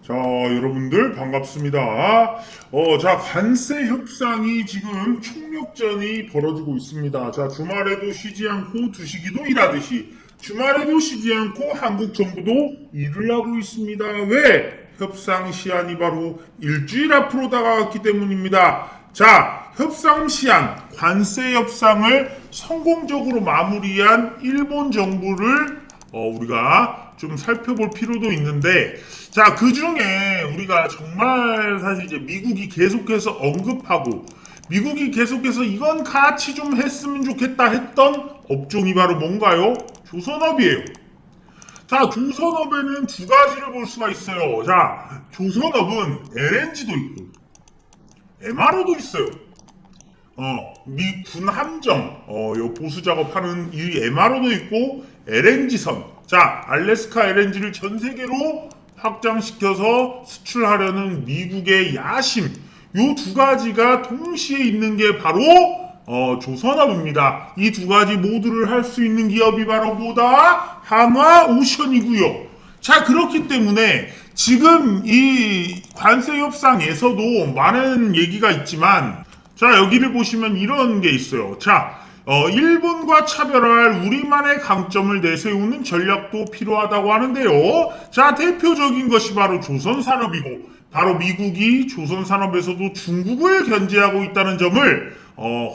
자, 여러분들 반갑습니다. 자, 관세 협상이 지금 총력전이 벌어지고 있습니다. 자, 주말에도 쉬지 않고 두시기도 일하듯이 주말에도 쉬지 않고 한국 정부도 일을 하고 있습니다. 왜? 협상 시한이 바로 일주일 앞으로 다가왔기 때문입니다. 자, 협상 시한, 관세 협상을 성공적으로 마무리한 일본 정부를 우리가 좀 살펴볼 필요도 있는데, 자, 그 중에 우리가 정말 사실 이제 미국이 계속해서 언급하고, 미국이 계속해서 이건 같이 좀 했으면 좋겠다 했던 업종이 바로 뭔가요? 조선업이에요. 자, 조선업에는 두 가지를 볼 수가 있어요. 자, 조선업은 LNG도 있고, MRO도 있어요. 미 군 함정, 요 보수 작업하는 이 MRO도 있고, LNG선. 자, 알래스카 LNG를 전 세계로 확장시켜서 수출하려는 미국의 야심. 요 두 가지가 동시에 있는 게 바로, 조선업입니다. 이 두 가지 모두를 할 수 있는 기업이 바로 뭐다? 한화오션이고요. 자, 그렇기 때문에 지금 이 관세 협상에서도 많은 얘기가 있지만, 자, 여기를 보시면 이런 게 있어요. 자, 일본과 차별할 우리만의 강점을 내세우는 전략도 필요하다고 하는데요. 자, 대표적인 것이 바로 조선산업이고, 바로 미국이 조선산업에서도 중국을 견제하고 있다는 점을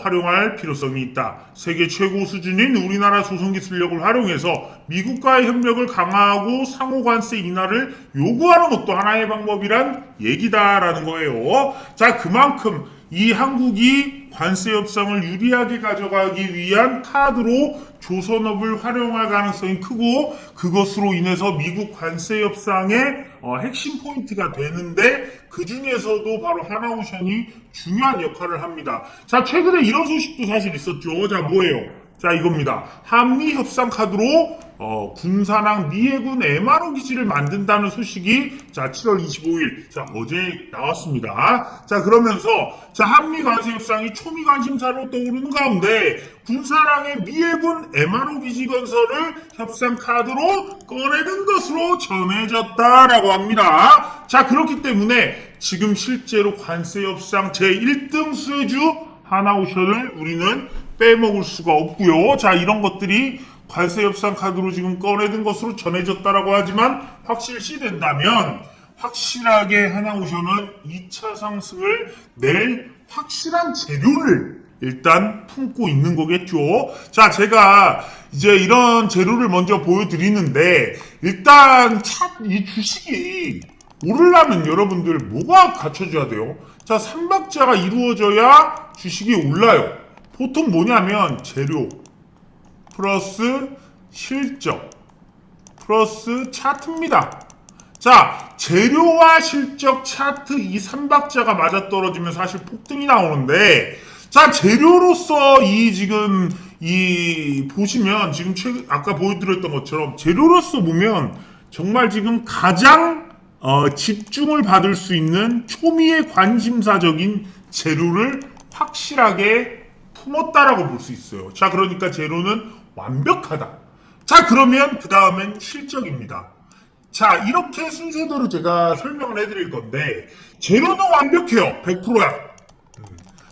활용할 필요성이 있다. 세계 최고 수준인 우리나라 조선기술력을 활용해서 미국과의 협력을 강화하고 상호 관세 인하를 요구하는 것도 하나의 방법이란 얘기다라는 거예요. 자, 그만큼 이 한국이 관세 협상을 유리하게 가져가기 위한 카드로 조선업을 활용할 가능성이 크고, 그것으로 인해서 미국 관세 협상의 핵심 포인트가 되는데, 그 중에서도 바로 하나오션이 중요한 역할을 합니다. 자, 최근에 이런 소식도 사실 있었죠. 자, 뭐예요? 자, 이겁니다. 한미 협상 카드로 군산항 미해군 MRO 기지를 만든다는 소식이, 자, 7월 25일, 자, 어제 나왔습니다. 자, 그러면서, 자, 한미 관세 협상이 초미 관심사로 떠오르는 가운데, 군산항의 미해군 MRO 기지 건설을 협상 카드로 꺼내는 것으로 전해졌다라고 합니다. 자, 그렇기 때문에 지금 실제로 관세 협상 제1등 수혜주 하나오션을 우리는 빼먹을 수가 없고요. 자, 이런 것들이 관세 협상 카드로 지금 꺼내든 것으로 전해졌다라고 하지만, 확실시 된다면 확실하게 하나오션은 2차 상승을 낼 확실한 재료를 일단 품고 있는 거겠죠. 자, 제가 이제 이런 재료를 먼저 보여드리는데, 일단 이 주식이 오르려면 여러분들 뭐가 갖춰져야 돼요? 자, 삼박자가 이루어져야 주식이 올라요. 보통 뭐냐면 재료 플러스 실적 플러스 차트입니다. 자, 재료와 실적, 차트 이 삼박자가 맞아떨어지면 사실 폭등이 나오는데, 자, 재료로서 지금 보시면 지금 아까 보여드렸던 것처럼 재료로서 보면 정말 지금 가장 집중을 받을 수 있는 초미의 관심사적인 재료를 확실하게 품었다라고 볼 수 있어요. 자, 그러니까 재료는 완벽하다. 자, 그러면 그 다음엔 실적입니다. 자, 이렇게 순서대로 제가 설명을 해드릴 건데, 재료는 완벽해요. 100%야.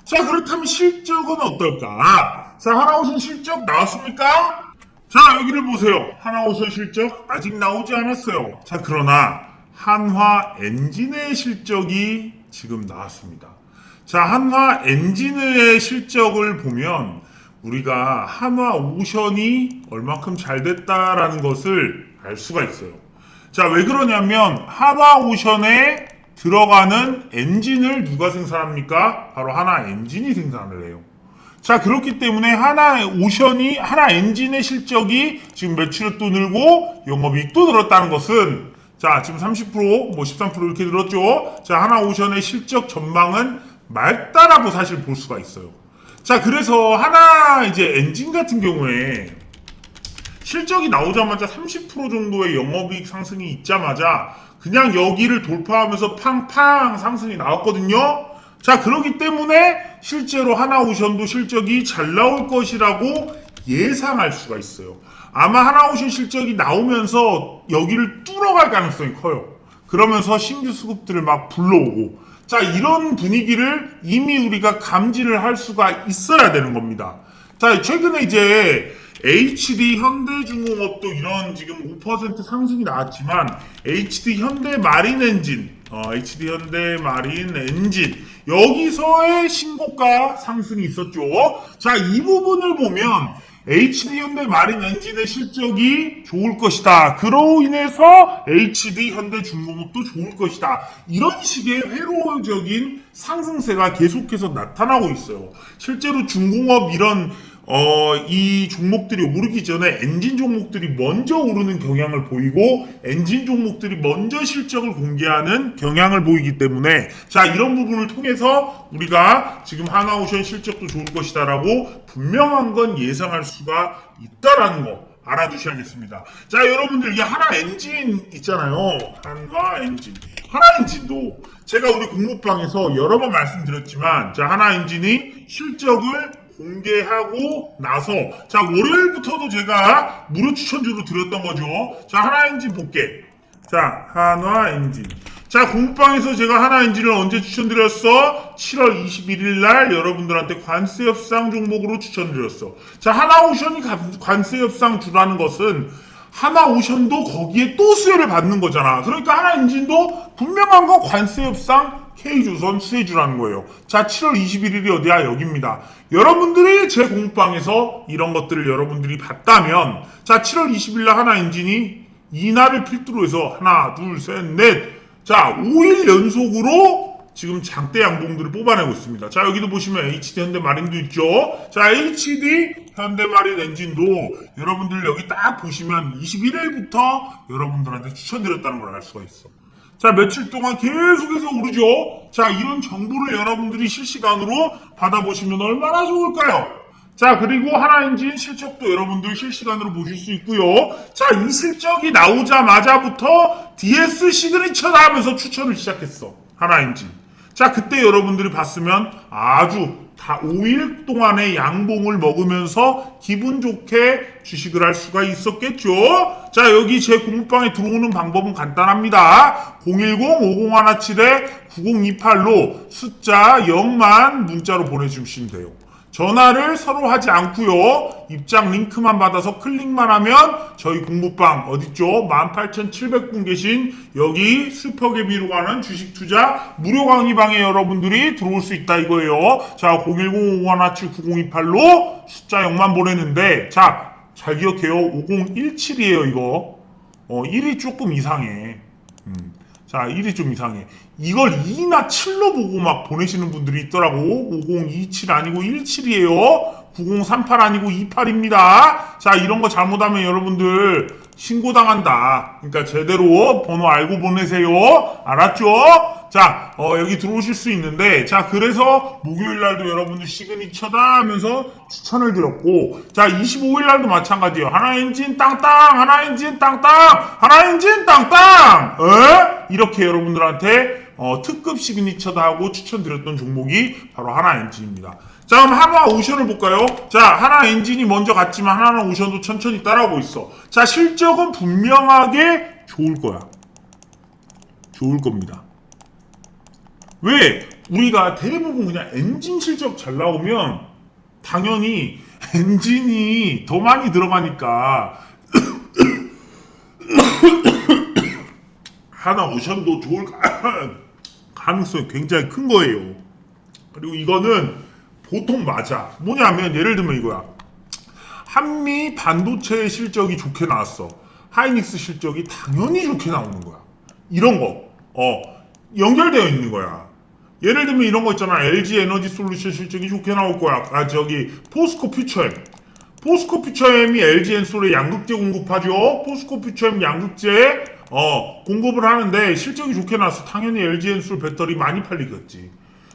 자, 그렇다면 실적은 어떨까? 자, 하나오션 실적 나왔습니까? 자, 여기를 보세요. 하나오션 실적 아직 나오지 않았어요. 자, 그러나 한화 엔진의 실적이 지금 나왔습니다. 자, 한화 엔진의 실적을 보면 우리가 한화오션이 얼만큼 잘 됐다라는 것을 알 수가 있어요. 자, 왜 그러냐면 한화오션에 들어가는 엔진을 누가 생산합니까? 바로 하나엔진이 생산을 해요. 자, 그렇기 때문에 하나엔진의 실적이 지금 매출액도 늘고 영업이익도 늘었다는 것은, 자, 지금 30%, 13% 이렇게 늘었죠. 자, 하나오션의 실적 전망은 맑다라고 사실 볼 수가 있어요. 자, 그래서 이제 엔진 같은 경우에 실적이 나오자마자 30% 정도의 영업이익 상승이 있자마자 그냥 여기를 돌파하면서 팡팡 상승이 나왔거든요. 자, 그렇기 때문에 실제로 하나오션도 실적이 잘 나올 것이라고 예상할 수가 있어요. 아마 하나오션 실적이 나오면서 여기를 뚫어갈 가능성이 커요. 그러면서 신규 수급들을 막 불러오고, 자, 이런 분위기를 이미 우리가 감지를 할 수가 있어야 되는 겁니다. 자, 최근에 이제 HD 현대중공업도 이런 지금 5% 상승이 나왔지만, HD 현대마린 엔진, HD 현대마린 엔진, 여기서의 신고가 상승이 있었죠. 자, 이 부분을 보면, HD 현대마린 엔진의 실적이 좋을 것이다. 그로 인해서 HD 현대중공업도 좋을 것이다. 이런 식의 회로적인 상승세가 계속해서 나타나고 있어요. 실제로 중공업 이런 이 종목들이 오르기 전에 엔진 종목들이 먼저 오르는 경향을 보이고, 엔진 종목들이 먼저 실적을 공개하는 경향을 보이기 때문에, 자, 이런 부분을 통해서 우리가 지금 하나오션 실적도 좋을 것이다 라고 분명한 건 예상할 수가 있다라는 거 알아두셔야겠습니다. 자, 여러분들, 이게 하나 엔진 있잖아요. 하나 엔진. 하나 엔진도 제가 우리 공모방에서 여러 번 말씀드렸지만, 자, 하나 엔진이 실적을 공개하고 나서, 자, 월요일부터도 제가 무료 추천주로 드렸던 거죠. 자, 하나 엔진 볼게. 자, 하나 엔진. 자, 공부방에서 제가 하나 엔진을 언제 추천드렸어? 7월 21일 날 여러분들한테 관세 협상 종목으로 추천드렸어. 자, 하나오션이 관세 협상 주라는 것은 하나오션도 거기에 또 수혜를 받는 거잖아. 그러니까 하나 엔진도 분명한 건 관세 협상 K조선 수혜주라는 거예요. 자, 7월 21일이 어디야? 여기입니다. 여러분들이 제 공부방에서 이런 것들을 여러분들이 봤다면, 자, 7월 20일 날 하나 엔진이 이날을 필두로 해서 하나, 둘, 셋, 넷, 자, 5일 연속으로 지금 장대 양봉들을 뽑아내고 있습니다. 자, 여기도 보시면 HD 현대마린도 있죠. 자, HD 현대마린 엔진도 여러분들 여기 딱 보시면 21일부터 여러분들한테 추천드렸다는 걸 알 수가 있어. 자, 며칠 동안 계속해서 오르죠. 자, 이런 정보를 여러분들이 실시간으로 받아보시면 얼마나 좋을까요? 자, 그리고 하나엔진 실적도 여러분들 실시간으로 보실 수 있고요. 자, 이 실적이 나오자마자부터 DS 시그니처다 하면서 추천을 시작했어. 하나엔진. 자, 그때 여러분들이 봤으면 아주 다 5일 동안의 양봉을 먹으면서 기분 좋게 주식을 할 수가 있었겠죠. 자, 여기 제 공부방에 들어오는 방법은 간단합니다. 010-5017-9028로 숫자 0만 문자로 보내주시면 돼요. 전화를 서로 하지 않고요. 입장 링크만 받아서 클릭만 하면 저희 공부방 어딨죠? 18,700분 계신 여기 슈퍼개비로 가는 주식 투자 무료 강의방에 여러분들이 들어올 수 있다 이거예요. 자, 010-5117-9028로 숫자 0만 보내는데, 자, 잘 기억해요. 5017이에요 이거. 1이 조금 이상해. 자, 1이 좀 이상해. 이걸 2나 7로 보고 막 보내시는 분들이 있더라고. 5027 아니고 17이에요. 9038 아니고 28입니다. 자, 이런 거 잘못하면 여러분들 신고당한다. 그러니까 제대로 번호 알고 보내세요. 알았죠? 자, 여기 들어오실 수 있는데, 자, 그래서 목요일 날도 여러분들 시그니처다 하면서 추천을 드렸고, 자, 25일 날도 마찬가지예요. 하나 엔진 땅땅, 하나 엔진 땅땅, 하나 엔진 땅땅! 이렇게 여러분들한테 특급 시그니처다 하고 추천드렸던 종목이 바로 하나 엔진입니다. 자, 그럼 하나 오션을 볼까요? 자, 하나 엔진이 먼저 갔지만 하나 오션도 천천히 따라오고 있어. 자, 실적은 분명하게 좋을 거야. 좋을 겁니다. 왜? 우리가 대부분 그냥 엔진 실적 잘 나오면 당연히 엔진이 더 많이 들어가니까 하나 오션도 좋을 가능성이 굉장히 큰 거예요. 그리고 이거는 보통 맞아. 뭐냐면 예를 들면 이거야. 한미 반도체 실적이 좋게 나왔어. 하이닉스 실적이 당연히 좋게 나오는 거야. 이런 거 연결되어 있는 거야. 예를 들면 이런 거 있잖아. LG 에너지 솔루션 실적이 좋게 나올 거야. 포스코 퓨처엠. 포스코 퓨처엠이 LG 엔솔에 양극재 공급하죠. 포스코 퓨처엠 양극재 공급을 하는데 실적이 좋게 나왔어. 당연히 LG 엔솔 배터리 많이 팔리겠지.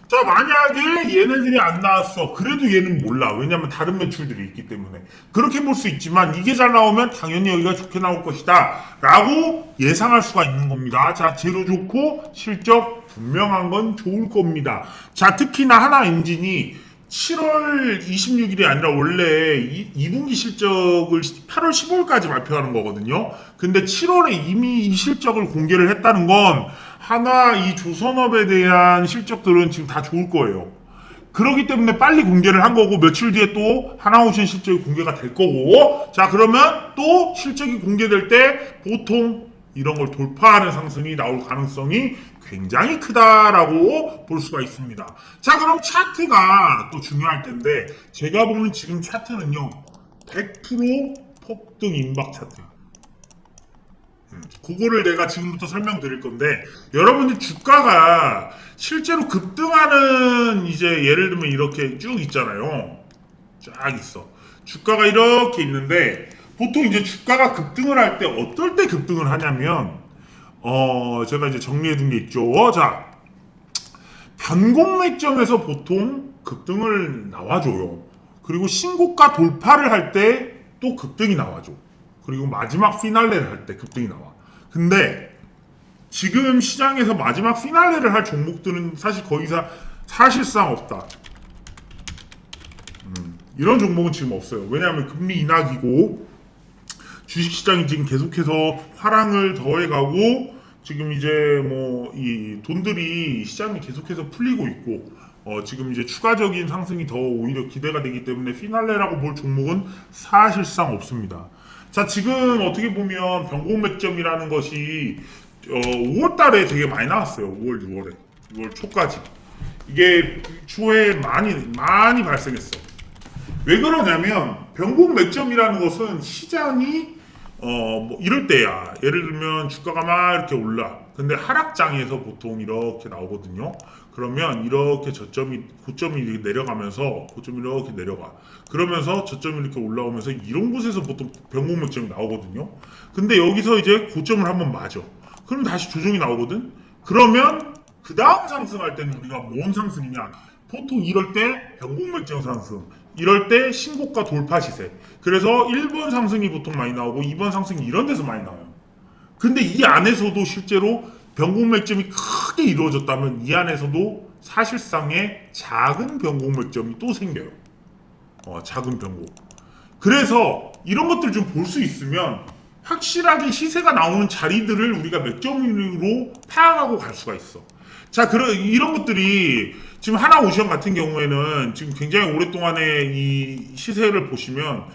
자, 만약에 얘네들이 안 나왔어. 그래도 얘는 몰라. 왜냐면 다른 매출들이 있기 때문에. 그렇게 볼 수 있지만 이게 잘 나오면 당연히 여기가 좋게 나올 것이다 라고 예상할 수가 있는 겁니다. 자, 재료 좋고 실적 분명한 건 좋을 겁니다. 자, 특히나 하나 엔진이 7월 26일이 아니라 원래 2분기 실적을 8월 15일까지 발표하는 거거든요. 근데 7월에 이미 이 실적을 공개를 했다는 건 하나 이 조선업에 대한 실적들은 지금 다 좋을 거예요. 그렇기 때문에 빨리 공개를 한 거고 며칠 뒤에 또 하나오션 실적이 공개가 될 거고 자 그러면 또 실적이 공개될 때 보통 이런 걸 돌파하는 상승이 나올 가능성이 굉장히 크다라고 볼 수가 있습니다. 자 그럼 차트가 또 중요할 텐데 제가 보는 지금 차트는요 100% 폭등 임박 차트 그거를 내가 지금부터 설명드릴 건데 여러분들 주가가 실제로 급등하는 이제 예를 들면 이렇게 쭉 있잖아요. 쫙 있어. 주가가 이렇게 있는데 보통 이제 주가가 급등을 할 때 어떨 때 급등을 하냐면 제가 이제 정리해 둔 게 있죠. 자 변곡 매점에서 보통 급등을 나와줘요. 그리고 신고가 돌파를 할 때 또 급등이 나와줘. 그리고 마지막 피날레를 할 때 급등이 나와. 근데 지금 시장에서 마지막 피날레를 할 종목들은 사실 거의 사실상 없다. 이런 종목은 지금 없어요. 왜냐하면 금리 인하기고 주식시장이 지금 계속해서 화랑을 더해가고 지금 이제 뭐 이 돈들이 시장이 계속해서 풀리고 있고 지금 이제 추가적인 상승이 더 오히려 기대가 되기 때문에 피날레라고 볼 종목은 사실상 없습니다. 자 지금 어떻게 보면 변곡 맥점이라는 것이 5월 달에 되게 많이 나왔어요. 5월 6월에 6월 초까지 이게 초에 많이 발생했어. 왜 그러냐면 변곡 맥점이라는 것은 시장이 뭐 이럴 때야. 예를 들면 주가가 막 이렇게 올라. 근데 하락장에서 보통 이렇게 나오거든요. 그러면 이렇게 고점이 이렇게 내려가면서 고점이 이렇게 내려가. 그러면서 저점이 이렇게 올라오면서 이런 곳에서 보통 변곡 맥점이 나오거든요. 근데 여기서 이제 고점을 한번 맞아. 그럼 다시 조정이 나오거든. 그러면 그 다음 상승할 때는 우리가 뭔 상승이냐? 보통 이럴 때 변곡 맥점 상승. 이럴 때 신고가 돌파 시세. 그래서 1번 상승이 보통 많이 나오고 2번 상승이 이런 데서 많이 나와요. 근데 이 안에서도 실제로 변곡 맥점이 크게 이루어졌다면 이 안에서도 사실상의 작은 변곡 맥점이 또 생겨요. 작은 변곡. 그래서 이런 것들 좀 볼 수 있으면 확실하게 시세가 나오는 자리들을 우리가 맥점으로 파악하고 갈 수가 있어. 자, 이런 것들이 지금 하나오션 같은 경우에는 지금 굉장히 오랫동안의 이 시세를 보시면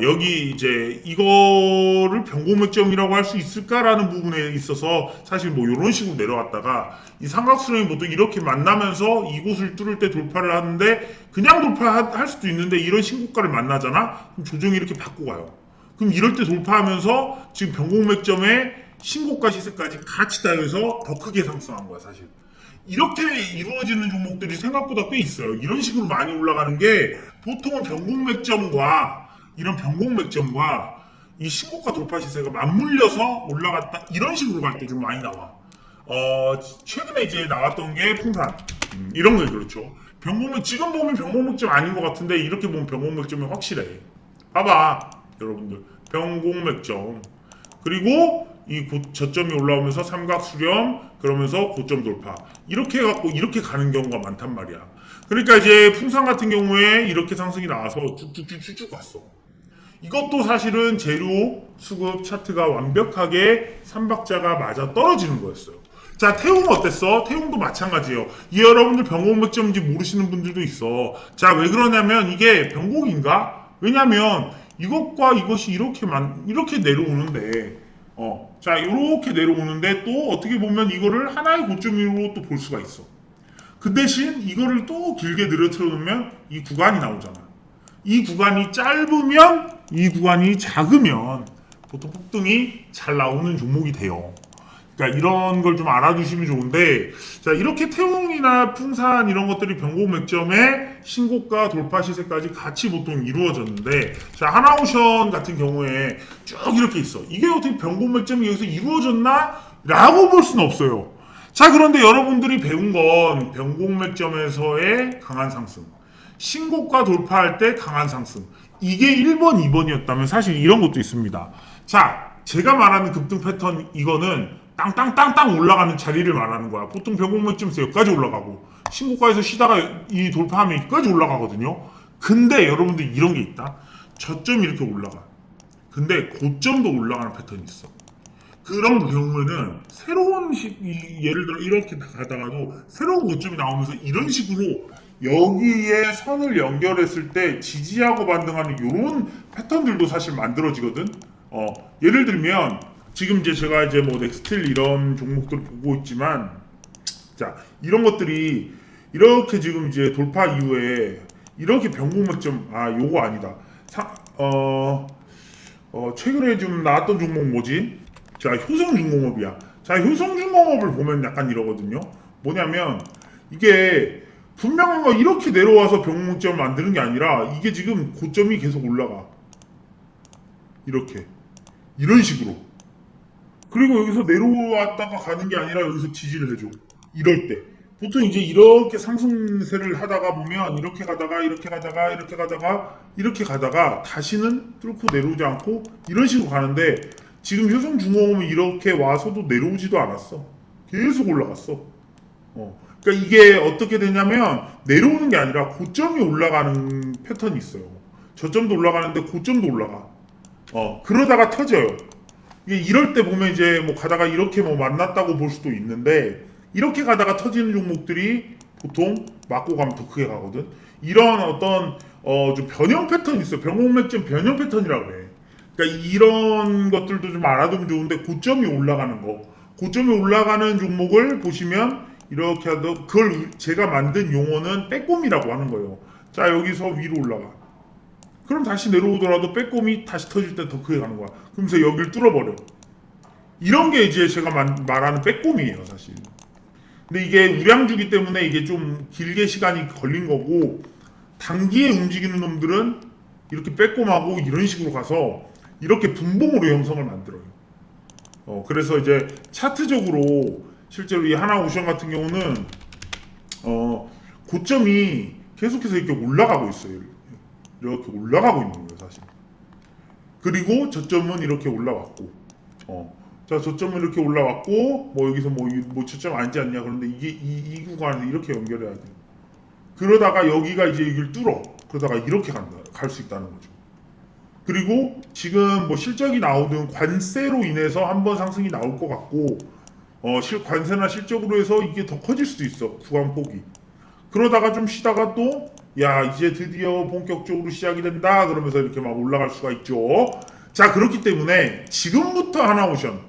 여기 이제 이거를 변곡 맥점이라고 할 수 있을까라는 부분에 있어서 사실 뭐 이런 식으로 내려왔다가 이 삼각수렴이 보통 이렇게 만나면서 이곳을 뚫을 때 돌파를 하는데 그냥 돌파할 수도 있는데 이런 신고가를 만나잖아? 그럼 조정이 이렇게 받고 가요. 그럼 이럴 때 돌파하면서 지금 변곡 맥점에 신고가 시세까지 같이 따여서 더 크게 상승한 거야 사실. 이렇게 이루어지는 종목들이 생각보다 꽤 있어요. 이런 식으로 많이 올라가는 게 보통은 변곡 맥점과 이런 변곡 맥점과 이 신고가 돌파 시세가 맞물려서 올라갔다 이런 식으로 갈 때 좀 많이 나와. 최근에 이제 나왔던 게 풍산 이런 거 그렇죠. 지금 보면 변곡 맥점 아닌 것 같은데 이렇게 보면 변곡 맥점이 확실해. 봐봐 여러분들 변곡 맥점 그리고 이 저점이 올라오면서 삼각 수렴 그러면서 고점 돌파 이렇게 해갖고 이렇게 가는 경우가 많단 말이야. 그러니까 이제 풍산 같은 경우에 이렇게 상승이 나와서 쭉쭉쭉쭉 갔어. 이것도 사실은 재료 수급 차트가 완벽하게 삼박자가 맞아 떨어지는 거였어요. 자 태웅 어땠어? 태웅도 마찬가지예요. 이 여러분들 변곡 맥점인지 모르시는 분들도 있어. 자 왜 그러냐면 이게 변곡인가? 왜냐면 이것과 이것이 이렇게 내려오는데 자 이렇게 내려오는데 또 어떻게 보면 이거를 하나의 고점으로 또 볼 수가 있어. 그 대신 이거를 또 길게 늘어뜨려 놓으면 이 구간이 나오잖아. 이 구간이 짧으면 이 구간이 작으면 보통 폭등이 잘 나오는 종목이 돼요. 그러니까 이런 걸 좀 알아두시면 좋은데 자 이렇게 태웅이나 풍산 이런 것들이 변곡 맥점에 신고가 돌파 시세까지 같이 보통 이루어졌는데 자 하나오션 같은 경우에 쭉 이렇게 있어. 이게 어떻게 변곡 맥점이 여기서 이루어졌나? 라고 볼 수는 없어요. 자 그런데 여러분들이 배운 건 변곡 맥점에서의 강한 상승 신고가 돌파할 때 강한 상승 이게 1번 2번이었다면 사실 이런 것도 있습니다. 자 제가 말하는 급등 패턴 이거는 땅땅땅땅 올라가는 자리를 말하는 거야. 보통 변곡맥점에서 여기까지 올라가고 신고가에서 쉬다가 이 돌파하면 여기까지 올라가거든요. 근데 여러분들 이런 게 있다. 저점이 이렇게 올라가. 근데 고점도 올라가는 패턴이 있어. 그런 경우에는 새로운 예를 들어 이렇게 가다가도 새로운 고점이 나오면서 이런 식으로 여기에 선을 연결했을 때 지지하고 반등하는 이런 패턴들도 사실 만들어지거든. 예를 들면 지금 이제 제가 이제 뭐 넥스틸 이런 종목들 보고 있지만, 자 이런 것들이 이렇게 지금 이제 돌파 이후에 이렇게 변곡맥점, 요거 아니다. 최근에 좀 나왔던 종목 뭐지? 자, 효성중공업이야. 자, 효성중공업을 보면 약간 이러거든요. 뭐냐면 이게 분명한 거 이렇게 내려와서 변곡점을 만드는 게 아니라 이게 지금 고점이 계속 올라가. 이렇게. 이런 식으로. 그리고 여기서 내려왔다가 가는 게 아니라 여기서 지지를 해줘. 이럴 때. 보통 이제 이렇게 상승세를 하다가 보면 이렇게 가다가 이렇게 가다가 이렇게 가다가 이렇게 가다가 다시는 뚫고 내려오지 않고 이런 식으로 가는데, 지금 효성중공업은 이렇게 와서도 내려오지도 않았어. 계속 올라갔어. 그러니까 이게 어떻게 되냐면 내려오는 게 아니라 고점이 올라가는 패턴이 있어요. 저점도 올라가는데 고점도 올라가. 그러다가 터져요. 이게 이럴 때 보면 이제 뭐 가다가 이렇게 뭐 만났다고 볼 수도 있는데, 이렇게 가다가 터지는 종목들이 보통 맞고 가면 더 크게 가거든. 이런 어떤 좀 변형 패턴이 있어요. 변곡맥점 변형 패턴이라고 그래. 그러니까 이런 것들도 좀 알아두면 좋은데, 고점이 올라가는 거, 고점이 올라가는 종목을 보시면 이렇게 하도, 그걸 제가 만든 용어는 빼꼼이라고 하는 거예요. 자, 여기서 위로 올라가. 그럼 다시 내려오더라도 빼꼼이 다시 터질 때 더 크게 가는 거야. 그러면서 여기를 뚫어버려. 이런 게 이제 제가 말하는 빼꼼이에요, 사실. 근데 이게 우량주기 때문에 이게 좀 길게 시간이 걸린 거고, 단기에 움직이는 놈들은 이렇게 빼꼼하고 이런 식으로 가서 이렇게 분봉으로 형성을 만들어요. 그래서 이제 차트적으로 실제로 이 하나오션 같은 경우는 고점이 계속해서 이렇게 올라가고 있어요. 이렇게 올라가고 있는 거예요, 사실. 그리고 저점은 이렇게 올라왔고, 자, 저점은 이렇게 올라왔고, 뭐 여기서 뭐 저점 아니지 않냐. 그런데 이게 이 구간에서 이렇게 연결해야 돼. 그러다가 여기가 이제 이걸 뚫어. 그러다가 이렇게 갈 수 있다는 거죠. 그리고 지금 뭐 실적이 나오든 관세로 인해서 한번 상승이 나올 것 같고, 관세나 실적으로 해서 이게 더 커질 수도 있어, 구간 폭이. 그러다가 좀 쉬다가 또 야, 이제 드디어 본격적으로 시작이 된다 그러면서 이렇게 막 올라갈 수가 있죠. 자, 그렇기 때문에 지금부터 하나오션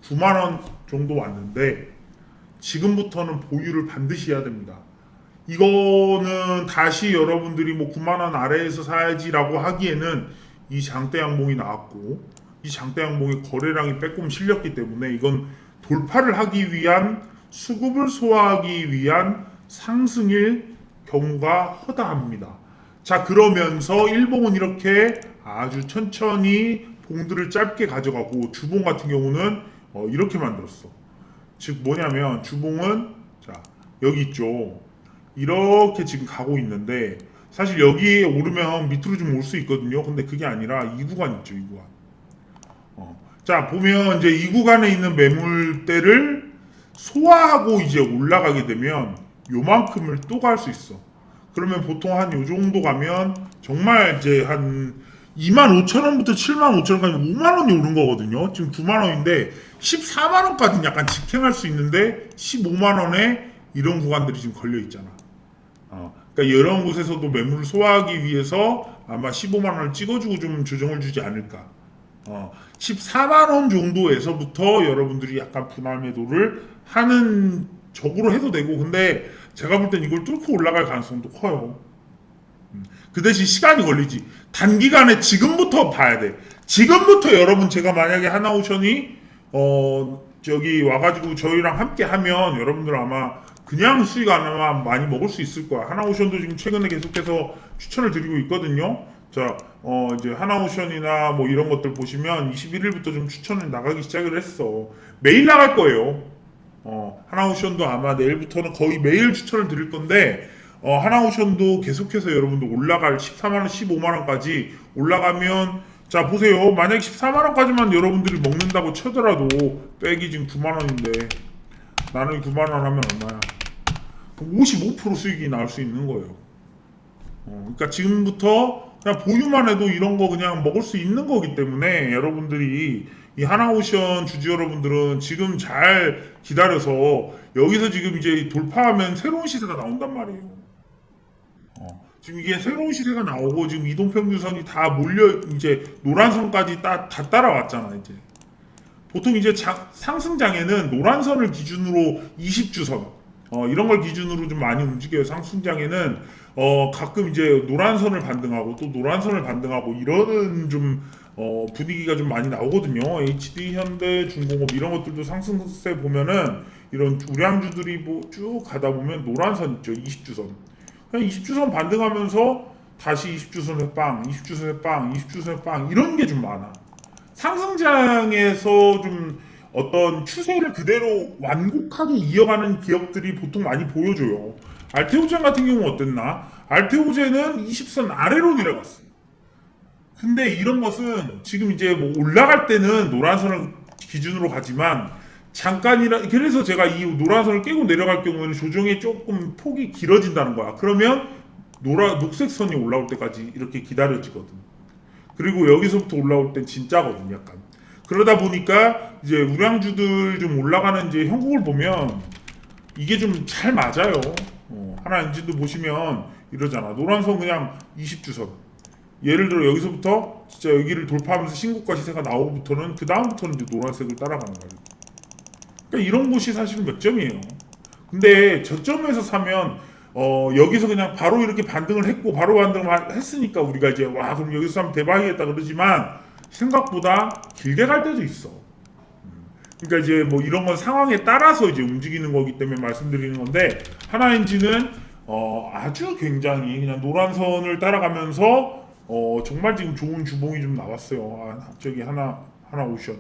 9만원 정도 왔는데, 지금부터는 보유를 반드시 해야 됩니다. 이거는 다시 여러분들이 뭐 9만원 아래에서 사야지라고 하기에는 이 장대 양봉이 나왔고, 이 장대 양봉의 거래량이 빼꼼 실렸기 때문에 이건 돌파를 하기 위한, 수급을 소화하기 위한 상승일 경우가 허다합니다. 자, 그러면서 일봉은 이렇게 아주 천천히 봉들을 짧게 가져가고, 주봉 같은 경우는 이렇게 만들었어. 즉 뭐냐면 주봉은 자, 여기 있죠. 이렇게 지금 가고 있는데, 사실 여기에 오르면 밑으로 좀 올 수 있거든요. 근데 그게 아니라 이 구간 있죠, 이 구간. 자, 보면 이제 이 구간에 있는 매물대를 소화하고 이제 올라가게 되면 요만큼을 또 갈 수 있어. 그러면 보통 한 요 정도 가면 정말 이제 한 25,000원부터 75,000원까지 5만원이 오른 거거든요. 지금 9만원인데 14만원까지는 약간 직행할 수 있는데 15만원에 이런 구간들이 지금 걸려 있잖아. 그러니까 이런 곳에서도 매물을 소화하기 위해서 아마 15만원을 찍어주고 좀 조정을 주지 않을까. 14만원 정도에서부터 여러분들이 약간 분할 매도를 하는 적으로 해도 되고, 근데 제가 볼 땐 이걸 뚫고 올라갈 가능성도 커요. 그 대신 시간이 걸리지. 단기간에 지금부터 봐야 돼. 지금부터 여러분, 제가 만약에 하나오션이 저기 와가지고 저희랑 함께 하면 여러분들 아마 그냥 수익 아마 많이 먹을 수 있을 거야. 하나오션도 지금 최근에 계속해서 추천을 드리고 있거든요. 자, 이제 하나오션이나 뭐 이런 것들 보시면 21일부터 좀 추천을 나가기 시작을 했어. 매일 나갈 거예요. 하나오션도 아마 내일부터는 거의 매일 추천을 드릴 건데, 하나오션도 계속해서 여러분들 올라갈 14만원, 15만원까지 올라가면 자, 보세요. 만약 14만원까지만 여러분들이 먹는다고 쳐더라도 백이 지금 9만원인데 나는 9만원 하면 얼마야? 55% 수익이 나올 수 있는 거예요. 그러니까 지금부터 그냥 보유만 해도 이런 거 그냥 먹을 수 있는 거기 때문에 여러분들이 이 하나오션 주주 여러분들은 지금 잘 기다려서 여기서 지금 이제 돌파하면 새로운 시세가 나온단 말이에요. 지금 이게 새로운 시세가 나오고 지금 이동평균선이 다 몰려 이제 노란선까지 다 따라왔잖아 이제. 보통 이제 상승장에는 노란선을 기준으로 20주선 이런 걸 기준으로 좀 많이 움직여요. 상승장에는 가끔 이제 노란선을 반등하고 또 노란선을 반등하고 이러는 좀 분위기가 좀 많이 나오거든요. HD, 현대, 중공업 이런 것들도 상승세 보면은 이런 우량주들이 뭐 쭉 가다 보면 노란선 있죠. 20주선. 그냥 20주선 반등하면서 다시 20주선에 빵, 20주선에 빵, 20주선에 빵 이런 게 좀 많아. 상승장에서 좀 어떤 추세를 그대로 완곡하게 이어가는 기업들이 보통 많이 보여줘요. 알테오젠 같은 경우는 어땠나? 알테오젠은 20선 아래로 내려갔어요. 근데 이런 것은 지금 이제 뭐 올라갈 때는 노란선을 기준으로 가지만 잠깐이라 그래서 제가 이 노란선을 깨고 내려갈 경우에는 조정이 조금 폭이 길어진다는 거야. 그러면 녹색 선이 올라올 때까지 이렇게 기다려지거든. 그리고 여기서부터 올라올 땐 진짜거든, 약간. 그러다 보니까 이제 우량주들 좀 올라가는 이제 형국을 보면 이게 좀 잘 맞아요. 하나 엔진도 보시면 이러잖아. 노란선 그냥 20주선. 예를 들어 여기서부터 진짜 여기를 돌파하면서 신고가 시세가 나오고부터는 그 다음부터는 이제 노란색을 따라가는 거예요. 그러니까 이런 곳이 사실은 몇 점이에요. 근데 저점에서 사면 여기서 그냥 바로 이렇게 반등을 했고 바로 반등을 했으니까 우리가 이제 와 그럼 여기서 사면 대박이겠다 그러지만 생각보다 길게 갈 때도 있어. 그러니까 이제 뭐 이런 건 상황에 따라서 이제 움직이는 거기 때문에 말씀드리는 건데 하나엔진은 아주 굉장히 그냥 노란선을 따라가면서 정말 지금 좋은 주봉이 좀 나왔어요. 저기 하나오션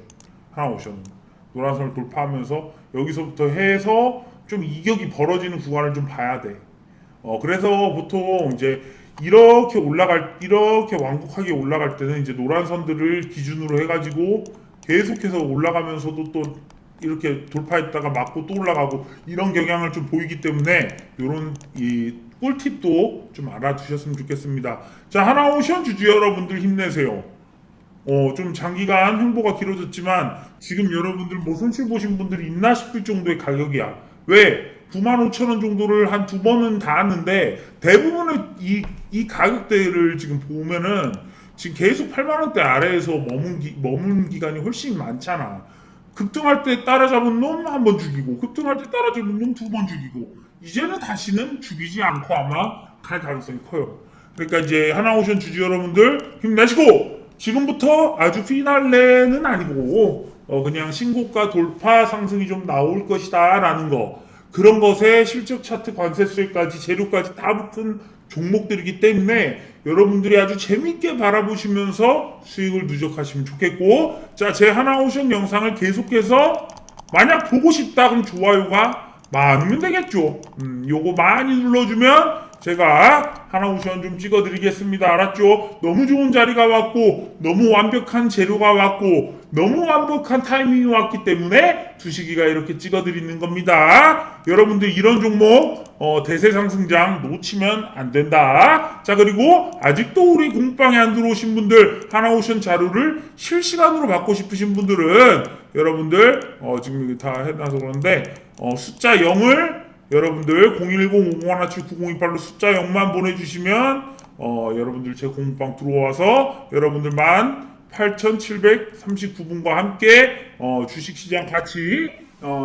노란선을 돌파하면서 여기서부터 해서 좀 이격이 벌어지는 구간을 좀 봐야 돼. 그래서 보통 이제 이렇게 완곡하게 올라갈 때는 이제 노란선들을 기준으로 해가지고 계속해서 올라가면서도 또 이렇게 돌파했다가 맞고 또 올라가고 이런 경향을 좀 보이기 때문에 이런 이 꿀팁도 좀 알아두셨으면 좋겠습니다. 자, 하나오션 주주 여러분들 힘내세요. 좀 장기간 횡보가 길어졌지만 지금 여러분들 뭐 손실 보신 분들이 있나 싶을 정도의 가격이야. 왜? 95,000원 정도를 한 두 번은 닿았는데 대부분의 이 가격대를 지금 보면은 지금 계속 8만원대 아래에서 머문 기간이 훨씬 많잖아. 급등할 때 따라잡은 놈 한 번 죽이고 급등할 때 따라잡은 놈 두 번 죽이고 이제는 다시는 죽이지 않고 아마 갈 가능성이 커요. 그러니까 이제 하나오션 주주 여러분들 힘내시고 지금부터 아주 피날레는 아니고 그냥 신고가 돌파 상승이 좀 나올 것이다 라는 거 그런 것에 실적 차트 관세 수익까지 재료까지 다 붙은 종목들이기 때문에 여러분들이 아주 재밌게 바라보시면서 수익을 누적하시면 좋겠고 자, 제 하나오션 영상을 계속해서 만약 보고 싶다 그럼 좋아요가 많으면 되겠죠. 요거 많이 눌러주면 제가 하나오션 좀 찍어드리겠습니다. 알았죠? 너무 좋은 자리가 왔고 너무 완벽한 재료가 왔고 너무 완벽한 타이밍이 왔기 때문에 주식이가 이렇게 찍어드리는 겁니다. 여러분들 이런 종목 대세 상승장 놓치면 안 된다. 자, 그리고 아직도 우리 공방에 안 들어오신 분들 하나오션 자료를 실시간으로 받고 싶으신 분들은 여러분들 지금 다 해놔서 그러는데 숫자 0을 여러분들 010-5017-9028로 숫자 0만 보내주시면 여러분들 제 공방 들어와서 여러분들 18,739분과 함께 주식시장 같이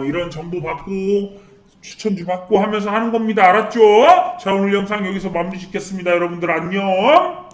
이런 정보 받고 추천주 받고 하면서 하는 겁니다. 알았죠? 자, 오늘 영상 여기서 마무리 짓겠습니다. 여러분들 안녕.